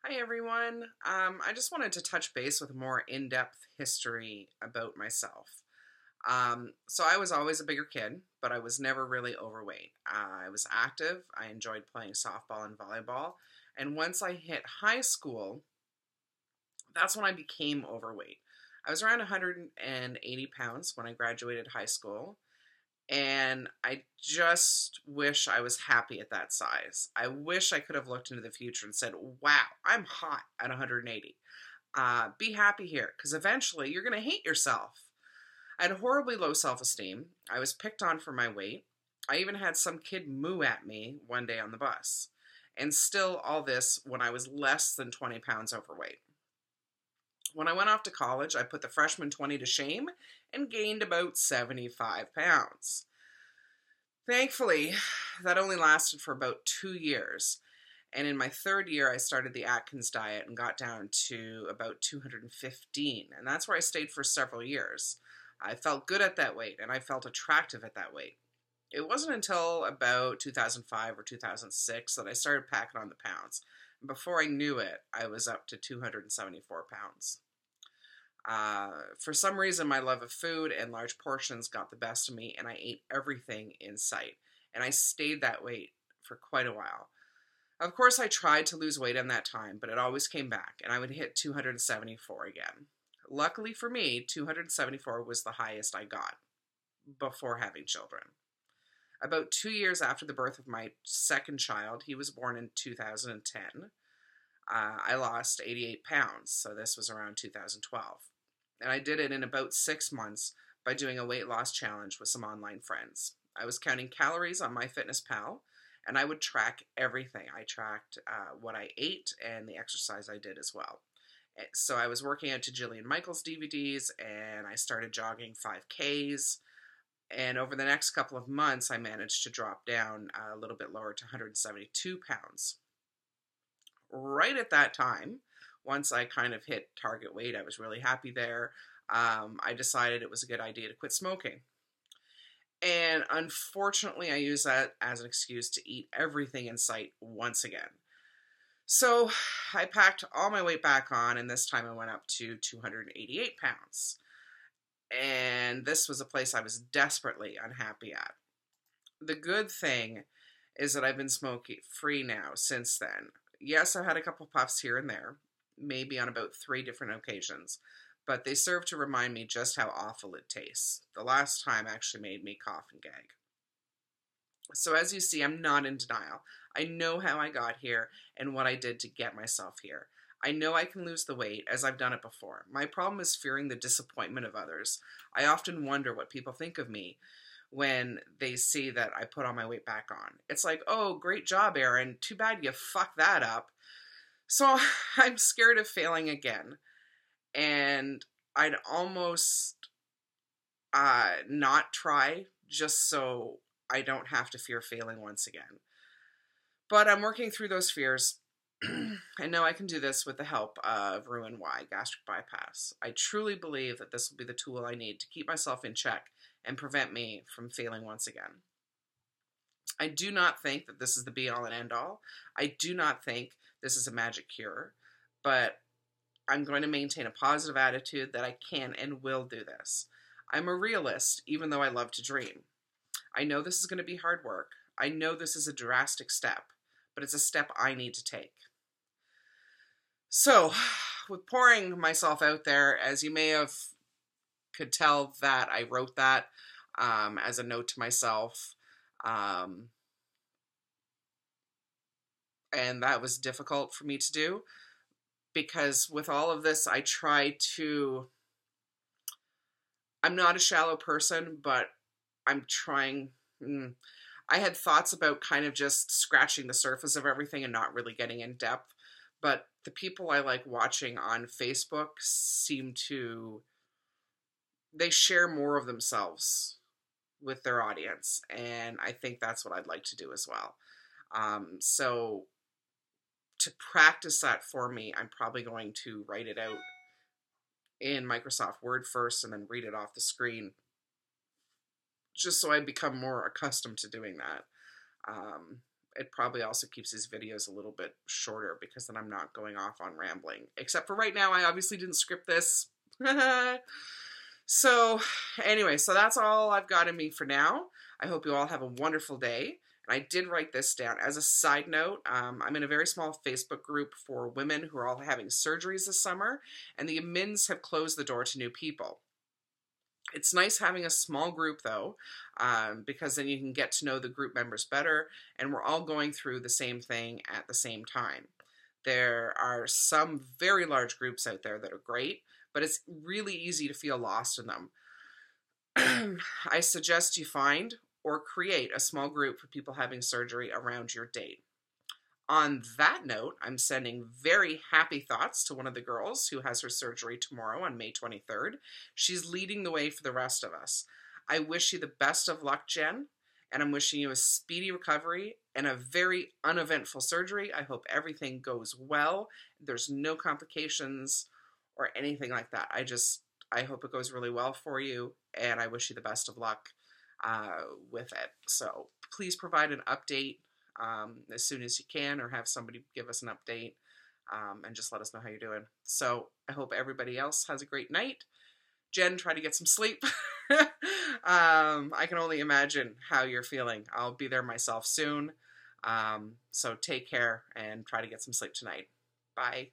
Hi everyone. I just wanted to touch base with a more in-depth history about myself. So I was always a bigger kid, but I was never really overweight. I was active. I enjoyed playing softball and volleyball. And once I hit high school, that's when I became overweight. I was around 180 pounds when I graduated high school. And I just wish I was happy at that size. I wish I could have looked into the future and said, wow, I'm hot at 180. Be happy here, because eventually you're going to hate yourself. I had horribly low self esteem. I was picked on for my weight. I even had some kid moo at me one day on the bus. And still, all this when I was less than 20 pounds overweight. When I went off to college, I put the freshman 20 to shame and gained about 75 pounds. Thankfully, that only lasted for about 2 years. And in my third year, I started the Atkins diet and got down to about 215. And that's where I stayed for several years. I felt good at that weight, and I felt attractive at that weight. It wasn't until about 2005 or 2006 that I started packing on the pounds. And before I knew it, I was up to 274 pounds. For some reason, my love of food and large portions got the best of me, and I ate everything in sight. And I stayed that weight for quite a while. Of course, I tried to lose weight in that time, but it always came back, and I would hit 274 again. Luckily for me, 274 was the highest I got before having children. About 2 years after the birth of my second child, he was born in 2010, I lost 88 pounds, so this was around 2012. And I did it in about 6 months by doing a weight loss challenge with some online friends. I was counting calories on MyFitnessPal, and I would track everything. I tracked what I ate and the exercise I did as well. So I was working out to Jillian Michaels DVDs, and I started jogging 5Ks. And over the next couple of months, I managed to drop down a little bit lower to 172 pounds. Right at that time, once I kind of hit target weight, I was really happy there. I decided it was a good idea to quit smoking. And unfortunately, I used that as an excuse to eat everything in sight once again. So I packed all my weight back on, and this time I went up to 288 pounds. And this was a place I was desperately unhappy at. The good thing is that I've been smoking free now since then. Yes, I've had a couple puffs here and there, maybe on about 3 different occasions, but they serve to remind me just how awful it tastes. The last time actually made me cough and gag. So as you see, I'm not in denial. I know how I got here and what I did to get myself here. I know I can lose the weight, as I've done it before. My problem is fearing the disappointment of others. I often wonder what people think of me when they see that I put all my weight back on. It's like, oh, great job, Erin. Too bad you fucked that up. So I'm scared of failing again. And I'd almost not try just so I don't have to fear failing once again. But I'm working through those fears. I know I can do this with the help of Roux-en-Y gastric bypass. I truly believe that this will be the tool I need to keep myself in check and prevent me from failing once again. I do not think that this is the be-all and end-all. I do not think this is a magic cure, but I'm going to maintain a positive attitude that I can and will do this. I'm a realist, even though I love to dream. I know this is going to be hard work. I know this is a drastic step, but it's a step I need to take. So, with pouring myself out there, as you may have could tell that I wrote that as a note to myself, and that was difficult for me to do, because with all of this, I try to, I'm not a shallow person, but I'm trying, I had thoughts about kind of just scratching the surface of everything and not really getting in depth, but the people I like watching on Facebook seem to, they share more of themselves with their audience, and I think that's what I'd like to do as well. So to practice that for me, I'm probably going to write it out in Microsoft Word first and then read it off the screen, just so I become more accustomed to doing that. it probably also keeps these videos a little bit shorter because then I'm not going off on rambling. Except for right now, I obviously didn't script this. So anyway, so that's all I've got in me for now. I hope you all have a wonderful day. And I did write this down. As a side note, I'm in a very small Facebook group for women who are all having surgeries this summer, and the admins have closed the door to new people. It's nice having a small group though, because then you can get to know the group members better, and we're all going through the same thing at the same time. There are some very large groups out there that are great, but it's really easy to feel lost in them. I suggest you find or create a small group for people having surgery around your date. On that note, I'm sending very happy thoughts to one of the girls who has her surgery tomorrow on May 23rd. She's leading the way for the rest of us. I wish you the best of luck, Jen, and I'm wishing you a speedy recovery and a very uneventful surgery. I hope everything goes well. There's no complications or anything like that. I hope it goes really well for you, and I wish you the best of luck with it. So please provide an update as soon as you can, or have somebody give us an update, and just let us know how you're doing. So I hope everybody else has a great night. Jen, try to get some sleep. I can only imagine how you're feeling. I'll be there myself soon. So take care and try to get some sleep tonight. Bye.